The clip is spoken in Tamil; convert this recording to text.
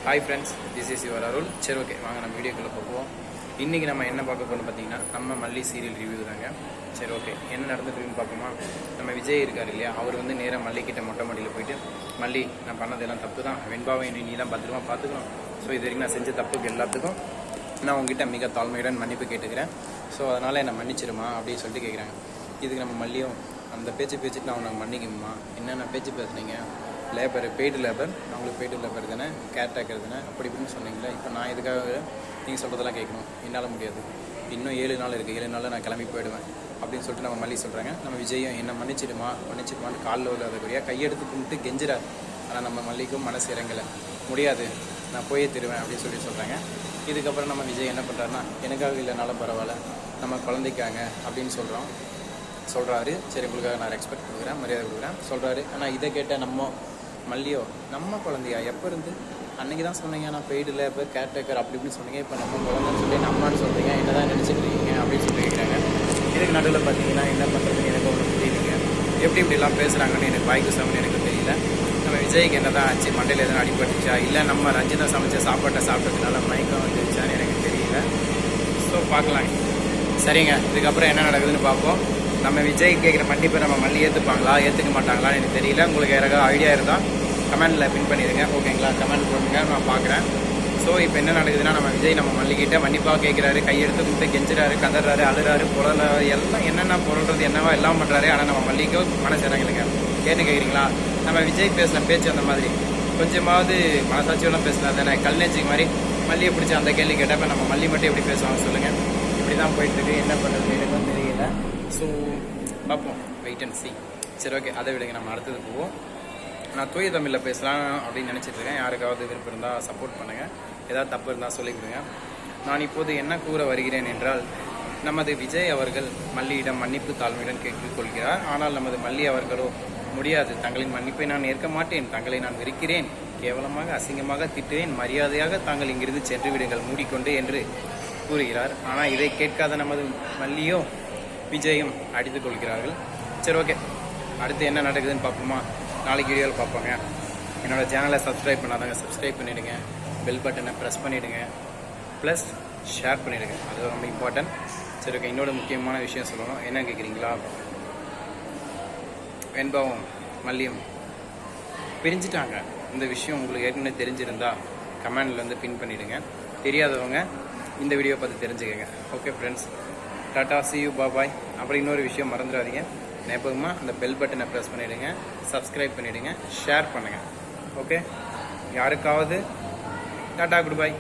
Hi friends, this is your Arul. சரி, ஓகே, வாங்க நம்ம வீடியோக்குள்ளே போவோம். இன்றைக்கி நம்ம என்ன பார்க்க போகிறோம் பார்த்தீங்கன்னா, நம்ம மல்லி சீரியல் ரிவ்யூ தாங்க. சரி, ஓகே, என்ன நடந்துருக்குன்னு பார்ப்போமா. நம்ம விஜய் இருக்கார் இல்லையா, அவர் வந்து நேராக மல்லிக்கிட்ட மொட்டை மாடியில் போயிட்டு, மல்லி நான் பண்ணதெல்லாம் தப்பு தான், வெண்பாவை நீ தான் பத்திரமா பார்த்துக்கணும். ஸோ இது வரைக்கும் நான் செஞ்ச தப்புக்கு எல்லாத்துக்கும் நான் உங்ககிட்ட மிக தாழ்மையுடன் மன்னிப்பு கேட்டுக்கிறேன். ஸோ அதனால் என்னை மன்னிச்சிருமா அப்படின்னு சொல்லிட்டு கேட்குறாங்க. இதுக்கு நம்ம மல்லியும் அந்த பேச்சுட்டு நான் உனக்கு மன்னிக்குமா, என்னென்ன பேச்சு பேசுனீங்க, லேபர் பெய்டு லேபர், நான் உங்களுக்கு பெய்டு லேபர் தானே, கேர்டேக்கர் தானே, அப்படி இப்படின்னு சொன்னீங்களே, இப்போ நான் இதுக்காக நீங்கள் சொல்கிறதெல்லாம் கேட்கணும், என்னால் முடியாது, இன்னும் 7 நாள் இருக்குது, 7 நாளில் நான் கிளம்பி போயிடுவேன் அப்படின்னு சொல்லிட்டு நம்ம மல்லி சொல்கிறாங்க. நம்ம விஜயும் என்ன மன்னிச்சிடுமான்னு காலில் உள்ளதுக்குரிய கையெடுத்து கும்பிட்டு கெஞ்சுறாரு. ஆனால் நம்ம மல்லிக்கும் மனசு இறங்கலை, முடியாது, நான் போயே தருவேன் அப்படின்னு சொல்லி சொல்கிறாங்க. இதுக்கப்புறம் நம்ம விஜய் என்ன பண்ணுறாருன்னா, எனக்காக இல்லைனாலும் பரவாயில்ல, நம்ம குழந்தைக்காங்க அப்படின்னு சொல்கிறாரு. சரி, உங்களுக்காக நான் ரெஸ்பெக்ட் கொடுக்குறேன், மரியாதை கொடுக்குறேன் சொல்கிறாரு. ஆனால் இதை கேட்டால் மல்லியோ நம்ம குழந்தையா, எப்போ இருந்து அன்றைக்கி தான் சொன்னீங்க நான் பெய்டு லேபர் கேர்டேக்கர் அப்படி இப்படின்னு சொன்னீங்க, இப்போ நம்ம குழந்தைன்னு சொல்லி நம்மளான்னு சொல்கிறீங்க, என்ன தான் நினச்சிக்கிறீங்க அப்படின்னு சொல்லி கேட்குறாங்க. இதுக்கு நடுவில் பார்த்தீங்கன்னா என்ன பண்ணுறதுன்னு எனக்கு ஒன்று புரியலைங்க. எப்படி இப்படிலாம் பேசுகிறாங்கன்னு எனக்கு வாய்க்கு சமன்னு எனக்கு தெரியல. நம்ம விஜய்க்கு என்ன தான் ஆச்சு, மண்டையில் எதுவும் அடிபட்டுச்சா, இல்லை நம்ம ரஞ்சிதா சமைச்ச சாப்பாட்டை சாப்பிட்டதுனால மயக்கம் வந்துருச்சான்னு எனக்கு தெரியல. ஸோ பார்க்கலாம். சரிங்க, இதுக்கப்புறம் என்ன நடக்குதுன்னு பார்ப்போம். நம்ம விஜய் கேட்குற மன்னிப்பை நம்ம மல்லி ஏற்றுப்பாங்களா ஏற்றுக்க மாட்டாங்களான்னு எனக்கு தெரியல. உங்களுக்கு யாராவது ஐடியா இருந்தால் கமெண்டில் பின் பண்ணிடுங்க, ஓகேங்களா? கமெண்ட் போடுங்க, நான் பார்க்குறேன். ஸோ இப்போ என்ன நடக்குதுன்னா, நம்ம விஜய் நம்ம மல்லிக்கிட்ட மன்னிப்பாக கேட்குறாரு, கையெடுத்து கொடுத்து கெஞ்சுறாரு, கதறாரு, அழுறாரு, புரளாரு, எல்லாம் என்னென்ன பொருள்றது என்னவா எல்லாம் பண்ணுறாரு. ஆனால் நம்ம மல்லிக்கோ மனசு இறங்கலைங்க. ஏன்னு கேட்குறீங்களா, நம்ம விஜய் பேசின பேச்சு அந்த மாதிரி கொஞ்சமாவது மனசாட்சியோட பேசினா தானே. கல்நேச்சிக்கு மாதிரி மல்லியை பிடிச்சி அந்த கேள்வி கேட்டப்போ நம்ம மல்லி மட்டும் எப்படி பேசுவாங்க சொல்லுங்கள். இப்படி தான் போயிட்டுருக்கு, என்ன பண்ணுறது எனக்கும் தெரியல. ஸோ பார்ப்போம், வெயிட் அண்ட் சி. சரி, ஓகே, அதை விடுங்க, நம்ம அடுத்தது போவோம். நான் தூய தமிழில் பேசலாம் அப்படின்னு நினச்சிட்ருக்கேன். யாருக்காவது விருப்பம் இருந்தால் சப்போர்ட் பண்ணுங்கள், ஏதாவது தப்பு இருந்தால் சொல்லிக் கொடுங்க. நான் இப்போது என்ன கூற வருகிறேன் என்றால், நமது விஜய் அவர்கள் மல்லியிடம் மன்னிப்பு தாழ்மையுடன் கேட்டுக்கொள்கிறார். ஆனால் நமது மல்லி அவர்களோ முடியாது, தங்களின் மன்னிப்பை நான் ஏற்க மாட்டேன், தங்களை நான் வெறுக்கிறேன், கேவலமாக அசிங்கமாக திட்டுவேன், மரியாதையாக தாங்கள் இங்கிருந்து சென்று விடுங்கள் மூடிக்கொண்டு என்று கூறுகிறார். ஆனால் இதை கேட்காத நமது மல்லியோ விஜயும் அடித்து கொள்கிறார்கள். சரி, ஓகே, அடுத்து என்ன நடக்குதுன்னு பார்ப்போமா. நாளைக்கு வீடியோவில் பார்ப்போங்க. என்னோடய சேனலை சப்ஸ்கிரைப் பண்ணாதாங்க சப்ஸ்கிரைப் பண்ணிவிடுங்க, பெல் பட்டனை ப்ரெஸ் பண்ணிவிடுங்க, ப்ளஸ் ஷேர் பண்ணிவிடுங்க, அது ரொம்ப இம்பார்ட்டன்ட். சரி, ஓகே, இன்னொரு முக்கியமான விஷயம் சொல்லணும். என்ன கேட்குறீங்களா, வெண்பாவும் மல்லியும் பிரிஞ்சுட்டாங்க. இந்த விஷயம் உங்களுக்கு ஏற்கனவே தெரிஞ்சிருந்தா கமெண்டில் வந்து பின் பண்ணிவிடுங்க. தெரியாதவங்க இந்த வீடியோ பார்த்து தெரிஞ்சுக்கங்க. Okay friends, tata, see you, பாய். அப்புறம் இன்னொரு விஷயம் மறந்துடாதீங்க, ஞாபகமாக அந்த பெல் பட்டனை ப்ரெஸ் பண்ணிவிடுங்க, சப்ஸ்கிரைப் பண்ணிவிடுங்க, ஷேர் பண்ணுங்கள். ஓகே, யாருக்காவது டாட்டா, குட் பை.